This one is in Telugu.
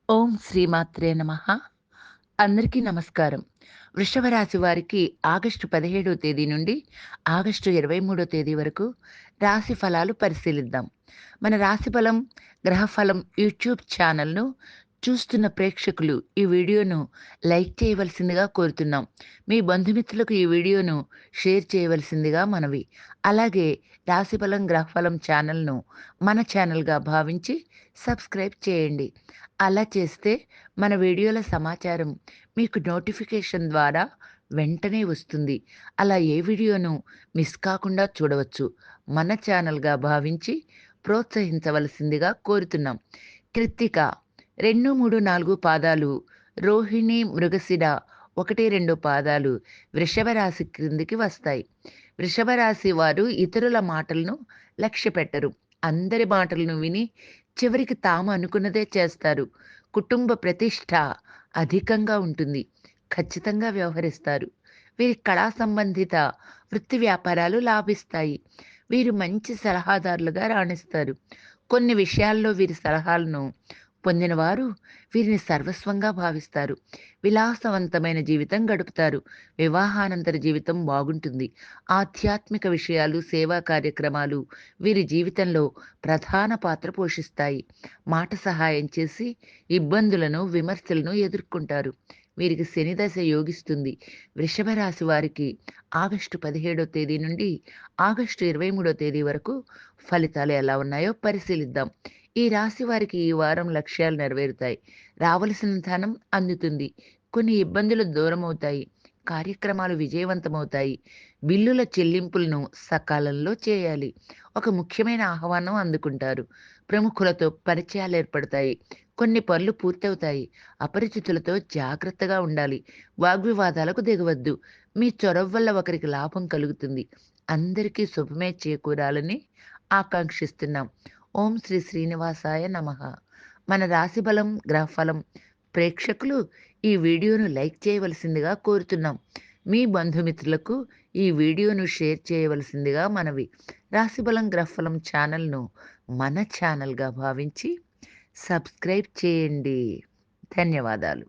ఓం శ్రీమాత్రే నమః. అందరికీ నమస్కారం. వృషభ రాశి వారికి ఆగస్టు 17వ తేదీ నుండి ఆగస్టు 23వ తేదీ వరకు రాశి ఫలాలు పరిశీలిద్దాం. మన రాశి ఫలం, గ్రహ ఫలం యూట్యూబ్ ఛానల్‌ను చూస్తున్న ప్రేక్షకులు ఈ వీడియోను లైక్ చేయవలసిందిగా కోరుతున్నాం. మీ బంధుమిత్రులకు ఈ వీడియోను షేర్ చేయవలసిందిగా మనవి. అలాగే రాశి ఫలం, గ్రహ ఫలం ఛానల్‌ను మన ఛానల్‌గా భావించి సబ్స్క్రైబ్ చేయండి. అలా చేస్తే మన వీడియోల సమాచారం మీకు నోటిఫికేషన్ ద్వారా వెంటనే వస్తుంది. అలా ఏ వీడియోను మిస్ కాకుండా చూడవచ్చు. మన ఛానల్‌గా భావించి ప్రోత్సహించవలసిందిగా కోరుతున్నాం. కృత్తిక 2, 3, 4 పాదాలు, రోహిణి, మృగశిర 1, 2 పాదాలు వృషభ రాశి క్రిందికి వస్తాయి. వృషభ రాశి వారు ఇతరుల మాటలను లక్ష్యపెట్టరు. అందరి మాటలను విని చివరికి తాము అనుకున్నదే చేస్తారు. కుటుంబ ప్రతిష్ట అధికంగా ఉంటుంది. ఖచ్చితంగా వ్యవహరిస్తారు. వీరి కళా సంబంధిత వృత్తి వ్యాపారాలు లాభిస్తాయి. వీరు మంచి సలహాదారులుగా రాణిస్తారు. కొన్ని విషయాల్లో వీరి సలహాలను పొందినవారు వీరిని సర్వస్వంగా భావిస్తారు. విలాసవంతమైన జీవితం గడుపుతారు. వివాహానంతర జీవితం బాగుంటుంది. ఆధ్యాత్మిక విషయాలు, సేవా కార్యక్రమాలు వీరి జీవితంలో ప్రధాన పాత్ర పోషిస్తాయి. మాట సహాయం చేసి ఇబ్బందులను, విమర్శలను ఎదుర్కొంటారు. వీరికి శని దశ యోగిస్తుంది. వృషభ రాశి వారికి ఆగస్టు 17వ తేదీ నుండి ఆగస్టు 23వ తేదీ వరకు ఫలితాలు ఎలా ఉన్నాయో పరిశీలిద్దాం. ఈ రాశి వారికి ఈ వారం లక్ష్యాలు నెరవేరుతాయి. రావలసిన ధనం అందుతుంది. కొన్ని ఇబ్బందులు దూరమవుతాయి. కార్యక్రమాలు విజయవంతమవుతాయి. బిల్లుల చెల్లింపులను సకాలంలో చేయాలి. ఒక ముఖ్యమైన ఆహ్వానం అందుకుంటారు. ప్రముఖులతో పరిచయాలు ఏర్పడతాయి. కొన్ని పనులు పూర్తవుతాయి. అపరిచితులతో జాగ్రత్తగా ఉండాలి. వాగ్వివాదాలకు దిగవద్దు. మీ చొరవ వల్ల ఒకరికి లాభం కలుగుతుంది. అందరికీ శుభమే చేకూరాలని ఆకాంక్షిస్తున్నాం. ఓం శ్రీ శ్రీనివాసాయ నమః. మన రాశి బలం, గ్రహఫలం ప్రేక్షకులు ఈ వీడియోను లైక్ చేయవలసిందిగా కోరుతున్నాం. మీ బంధుమిత్రులకు ఈ వీడియోను షేర్ చేయవలసిందిగా మనవి. రాశిబలం, గ్రహఫలం ఛానల్‌ను మన ఛానల్‌గా భావించి సబ్స్క్రైబ్ చేయండి. ధన్యవాదాలు.